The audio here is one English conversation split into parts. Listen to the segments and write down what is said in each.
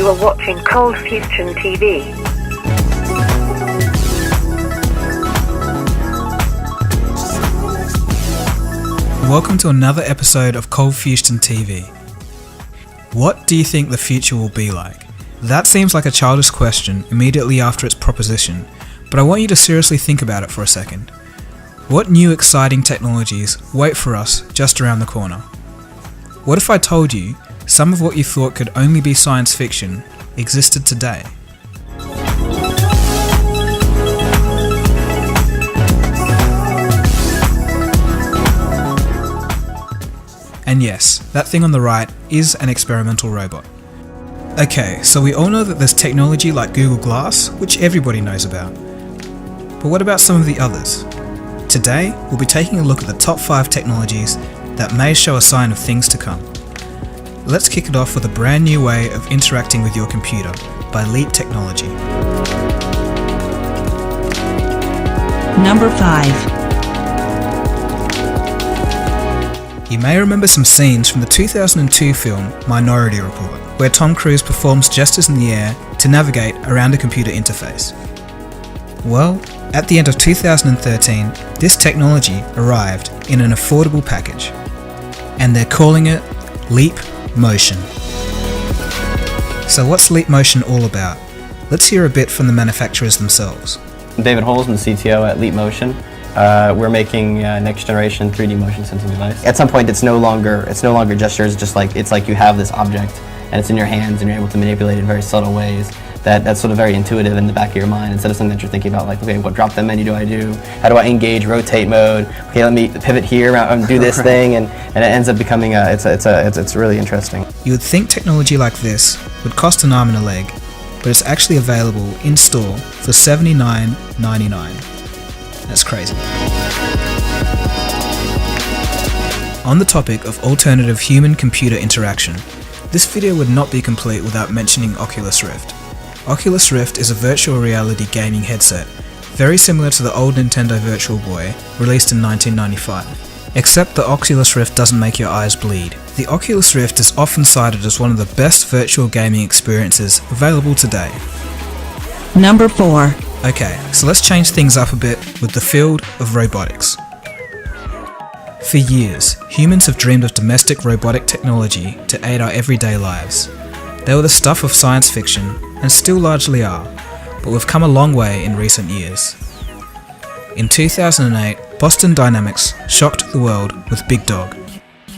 You are watching Cold Fusion TV. Welcome to another episode of Cold Fusion TV. What do you think the future will be like? That seems like a childish question immediately after its proposition, but I want you to seriously think about it for a second. What new exciting technologies wait for us just around the corner? What if I told you some of what you thought could only be science fiction existed today? And yes, that thing on the right is an experimental robot. Okay, so we all know that there's technology like Google Glass, which everybody knows about. But what about some of the others? Today, we'll be taking a look at the top 5 technologies that may show a sign of things to come. Let's kick it off with a brand new way of interacting with your computer by Leap Technology. Number 5. You may remember some scenes from the 2002 film Minority Report, where Tom Cruise performs gestures in the air to navigate around a computer interface. Well, at the end of 2013, this technology arrived in an affordable package, and they're calling it Leap Motion. So what's Leap Motion all about? Let's hear a bit from the manufacturers themselves. I'm David Holes, I'm the CTO at Leap Motion. We're making next generation 3D motion sensing device. At some point it's no longer gestures, it's like you have this object and it's in your hands and you're able to manipulate it in very subtle ways. That's sort of very intuitive in the back of your mind instead of something that you're thinking about like, okay, what drop down menu do I do? How do I engage rotate mode? Okay, let me pivot here and do this thing, and it ends up becoming it's really interesting. You would think technology like this would cost an arm and a leg, but it's actually available in store for $79.99. That's crazy. On the topic of alternative human-computer interaction, this video would not be complete without mentioning Oculus Rift. Oculus Rift is a virtual reality gaming headset, very similar to the old Nintendo Virtual Boy, released in 1995. Except the Oculus Rift doesn't make your eyes bleed. The Oculus Rift is often cited as one of the best virtual gaming experiences available today. Number 4. Okay, so let's change things up a bit with the field of robotics. For years, humans have dreamed of domestic robotic technology to aid our everyday lives. They were the stuff of science fiction, and still largely are, but we've come a long way in recent years. In 2008, Boston Dynamics shocked the world with Big Dog.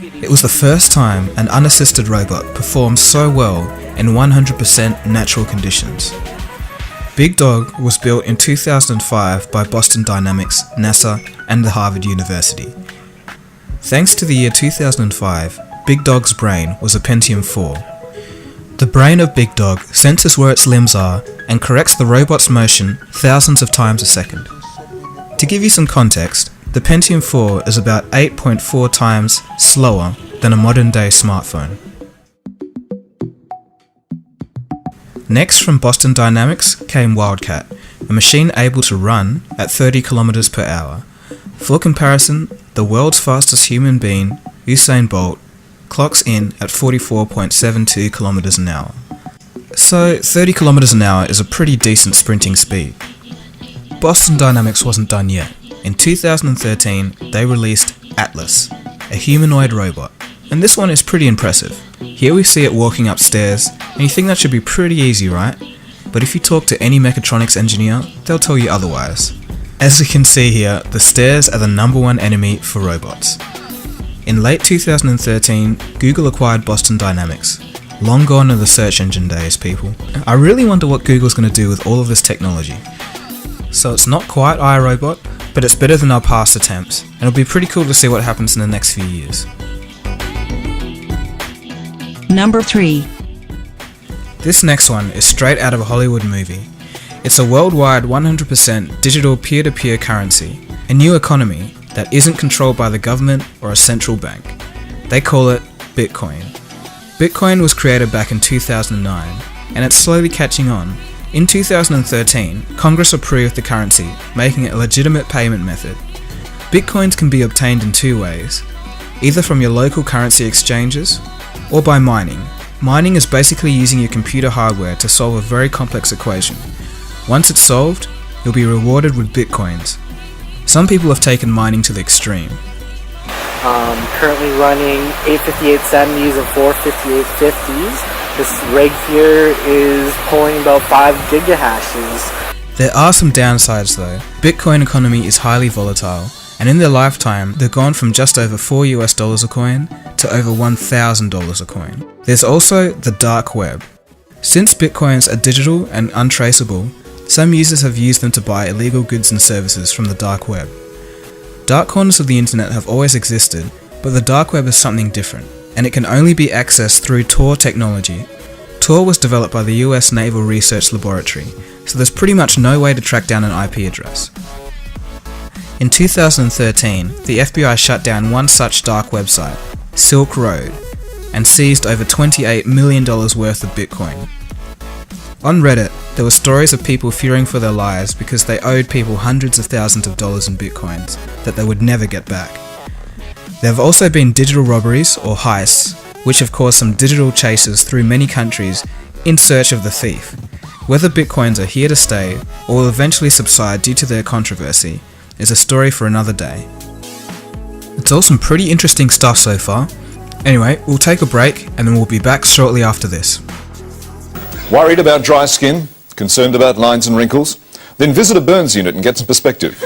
It was the first time an unassisted robot performed so well in 100% natural conditions. Big Dog was built in 2005 by Boston Dynamics, NASA, and the Harvard University. Thanks to the year 2005, Big Dog's brain was a Pentium 4. The brain of Big Dog senses where its limbs are and corrects the robot's motion thousands of times a second. To give you some context, the Pentium 4 is about 8.4 times slower than a modern-day smartphone. Next from Boston Dynamics came Wildcat, a machine able to run at 30 km per hour. For comparison, the world's fastest human being, Usain Bolt, clocks in at 44.72 km an hour. So 30 km an hour is a pretty decent sprinting speed. Boston Dynamics wasn't done yet. In 2013, they released Atlas, a humanoid robot. And this one is pretty impressive. Here we see it walking upstairs, and you think that should be pretty easy, right? But if you talk to any mechatronics engineer, they'll tell you otherwise. As you can see here, the stairs are the #1 enemy for robots. In late 2013, Google acquired Boston Dynamics. Long gone are the search engine days, people. I really wonder what Google's going to do with all of this technology. So it's not quite iRobot, but it's better than our past attempts, and it'll be pretty cool to see what happens in the next few years. Number 3. This next one is straight out of a Hollywood movie. It's a worldwide 100% digital peer-to-peer currency, a new economy that isn't controlled by the government or a central bank. They call it Bitcoin. Bitcoin was created back in 2009, and it's slowly catching on. In 2013, Congress approved the currency, making it a legitimate payment method. Bitcoins can be obtained in 2 ways, either from your local currency exchanges or by mining, Mining is basically using your computer hardware to solve a very complex equation. Once it's solved, you'll be rewarded with bitcoins. Some people have taken mining to the extreme. Currently running 85870s and 45850s. This rig here is pulling about 5 gigahashes. There are some downsides though. Bitcoin economy is highly volatile, and in their lifetime they've gone from just over $4 a coin to over $1,000 a coin. There's also the dark web. Since bitcoins are digital and untraceable, some users have used them to buy illegal goods and services from the dark web. Dark corners of the internet have always existed, but the dark web is something different, and it can only be accessed through Tor technology. Tor was developed by the US Naval Research Laboratory, so there's pretty much no way to track down an IP address. In 2013, the FBI shut down one such dark website, Silk Road, and seized over $28 million worth of Bitcoin. On Reddit, there were stories of people fearing for their lives because they owed people hundreds of thousands of dollars in Bitcoins that they would never get back. There have also been digital robberies, or heists, which have caused some digital chases through many countries in search of the thief. Whether Bitcoins are here to stay or will eventually subside due to their controversy is a story for another day. It's all some pretty interesting stuff so far. Anyway, we'll take a break and then we'll be back shortly after this. Worried about dry skin? Concerned about lines and wrinkles? Then visit a burns unit and get some perspective.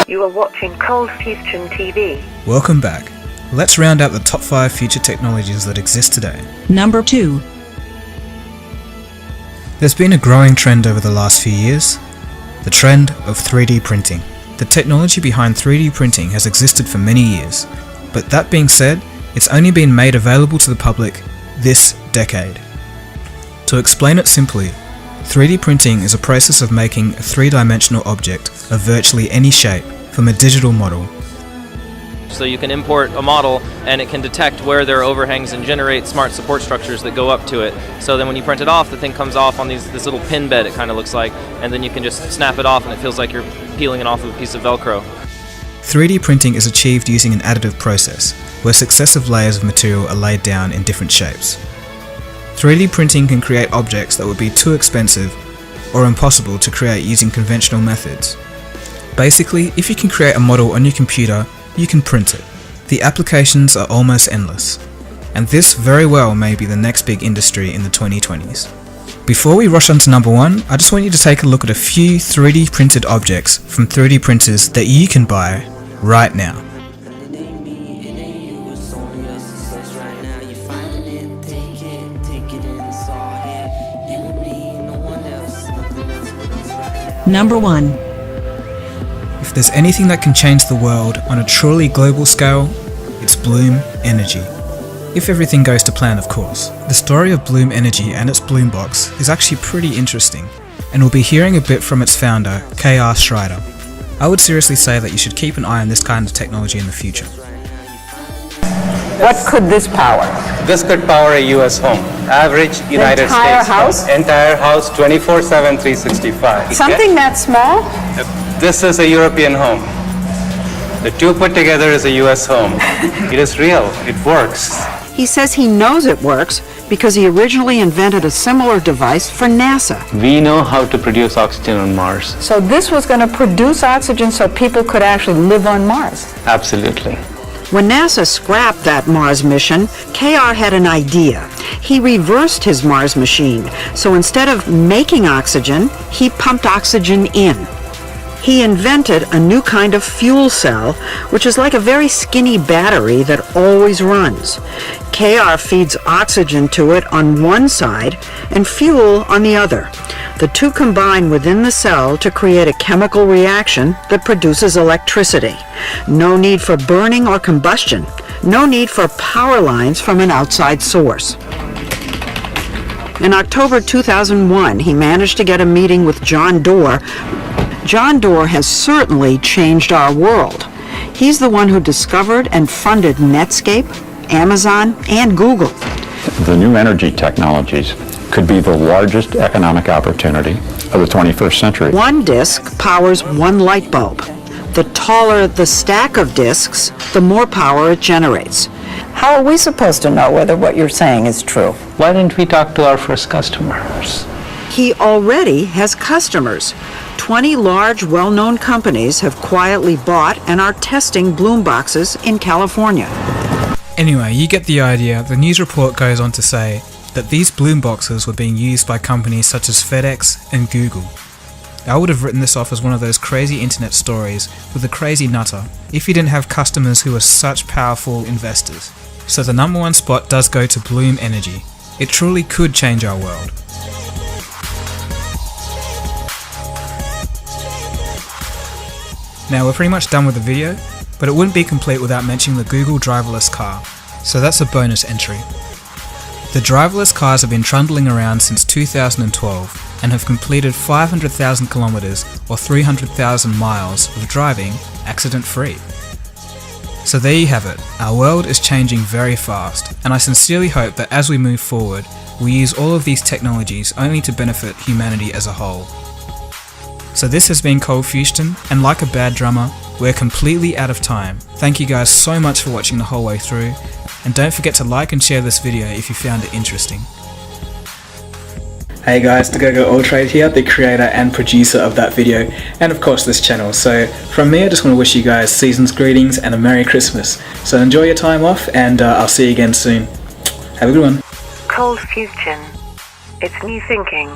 You are watching Cold Fusion TV. Welcome back. Let's round out the top 5 future technologies that exist today. Number 2. There's been a growing trend over the last few years, the trend of 3D printing. The technology behind 3D printing has existed for many years, but that being said, it's only been made available to the public this decade. To explain it simply, 3D printing is a process of making a three-dimensional object of virtually any shape from a digital model. So you can import a model and it can detect where there are overhangs and generate smart support structures that go up to it. So then when you print it off, the thing comes off on this little pin bed, it kind of looks like, and then you can just snap it off and it feels like you're peeling it off of a piece of Velcro. 3D printing is achieved using an additive process, where successive layers of material are laid down in different shapes. 3D printing can create objects that would be too expensive or impossible to create using conventional methods. Basically, if you can create a model on your computer, you can print it. The applications are almost endless, and this very well may be the next big industry in the 2020s. Before we rush on to number 1, I just want you to take a look at a few 3D printed objects from 3D printers that you can buy right now. Number 1. If there's anything that can change the world on a truly global scale, it's Bloom Energy. If everything goes to plan, of course. The story of Bloom Energy and its Bloom box is actually pretty interesting, and we'll be hearing a bit from its founder, K.R. Schreider. I would seriously say that you should keep an eye on this kind of technology in the future. What could this power? This could power a U.S. home. Average United entire States house? home. Entire house, 24/7, 365. Something that small? This is a European home. The two put together is a U.S. home. It is real. It works. He says he knows it works because he originally invented a similar device for NASA. We know how to produce oxygen on Mars. So this was going to produce oxygen so people could actually live on Mars. Absolutely. When NASA scrapped that Mars mission, KR had an idea. He reversed his Mars machine. So instead of making oxygen, he pumped oxygen in. He invented a new kind of fuel cell, which is like a very skinny battery that always runs. KR feeds oxygen to it on one side and fuel on the other. The two combine within the cell to create a chemical reaction that produces electricity. No need for burning or combustion. No need for power lines from an outside source. In October 2001, he managed to get a meeting with John Doerr. John Doerr has certainly changed our world. He's the one who discovered and funded Netscape, Amazon, and Google. The new energy technologies could be the largest economic opportunity of the 21st century. One disk powers one light bulb. The taller the stack of disks, the more power it generates. How are we supposed to know whether what you're saying is true? Why didn't we talk to our first customers? He already has customers. 20 large, well-known companies have quietly bought and are testing Bloom boxes in California. Anyway, you get the idea. The news report goes on to say that these Bloom boxes were being used by companies such as FedEx and Google. I would have written this off as one of those crazy internet stories with a crazy nutter if you didn't have customers who were such powerful investors. So the number one spot does go to Bloom Energy. It truly could change our world. Now we're pretty much done with the video, but it wouldn't be complete without mentioning the Google driverless car, so that's a bonus entry. The driverless cars have been trundling around since 2012 and have completed 500,000 kilometers or 300,000 miles of driving accident-free. So there you have it, our world is changing very fast, and I sincerely hope that as we move forward, we use all of these technologies only to benefit humanity as a whole. So this has been Cold Fusion, and like a bad drummer, we're completely out of time. Thank you guys so much for watching the whole way through, and don't forget to like and share this video if you found it interesting. Hey guys, the Trey here, the creator and producer of that video, and of course this channel. So from me, I just want to wish you guys season's greetings and a Merry Christmas. So enjoy your time off, and I'll see you again soon. Have a good one. Cold Fusion. It's new thinking.